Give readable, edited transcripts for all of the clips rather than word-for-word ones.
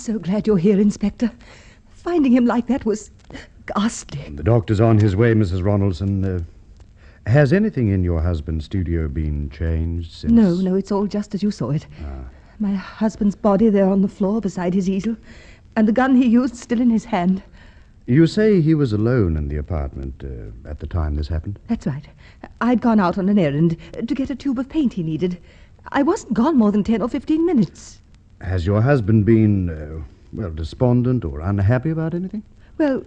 so glad you're here, Inspector. Finding him like that was ghastly. The doctor's on his way, Mrs. Ronaldson. Has anything in your husband's studio been changed since... No, it's all just as you saw it. My husband's body there on the floor beside his easel, and the gun he used still in his hand. You say he was alone in the apartment at the time this happened? That's right. I'd gone out on an errand to get a tube of paint he needed. I wasn't gone more than 10 or 15 minutes. Has your husband been, despondent or unhappy about anything? Well,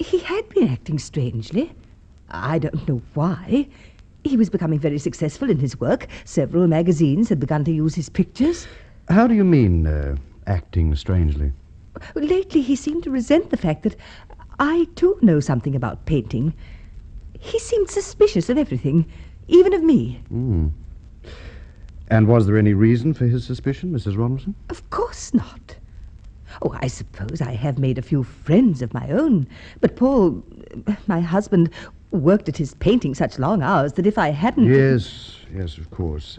he had been acting strangely. I don't know why. He was becoming very successful in his work. Several magazines had begun to use his pictures. How do you mean, acting strangely? Lately, he seemed to resent the fact that I, too, know something about painting. He seemed suspicious of everything, even of me. And was there any reason for his suspicion, Mrs. Ronaldson? Of course not. Oh, I suppose I have made a few friends of my own. But Paul, my husband, worked at his painting such long hours that if I hadn't... Yes, of course.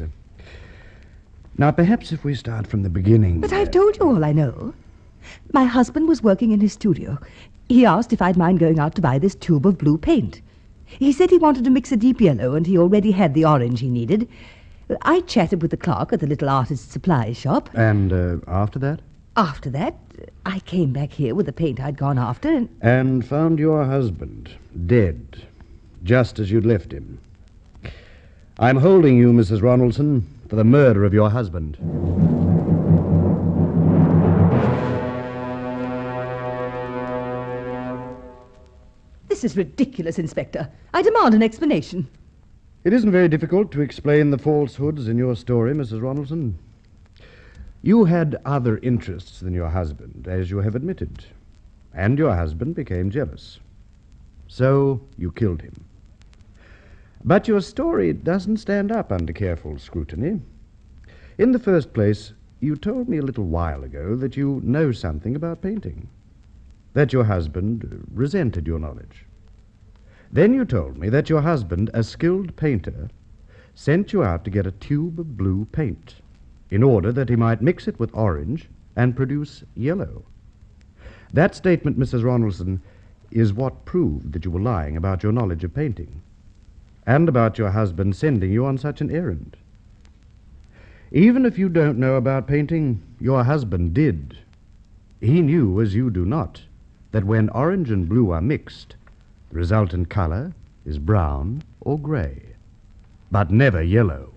Now, perhaps if we start from the beginning... But I've told you all I know. My husband was working in his studio. He asked if I'd mind going out to buy this tube of blue paint. He said he wanted to mix a deep yellow, and he already had the orange he needed. I chatted with the clerk at the little artist's supply shop. And after that? After that, I came back here with the paint I'd gone after and found your husband dead, just as you'd left him. I'm holding you, Mrs. Ronaldson, for the murder of your husband. This is ridiculous, Inspector. I demand an explanation. It isn't very difficult to explain the falsehoods in your story, Mrs. Ronaldson. You had other interests than your husband, as you have admitted, and your husband became jealous. So you killed him. But your story doesn't stand up under careful scrutiny. In the first place, you told me a little while ago that you know something about painting, that your husband resented your knowledge. Then you told me that your husband, a skilled painter, sent you out to get a tube of blue paint in order that he might mix it with orange and produce yellow. That statement, Mrs. Ronaldson, is what proved that you were lying about your knowledge of painting and about your husband sending you on such an errand. Even if you don't know about painting, your husband did. He knew, as you do not, that when orange and blue are mixed, the resultant color is brown or gray, but never yellow.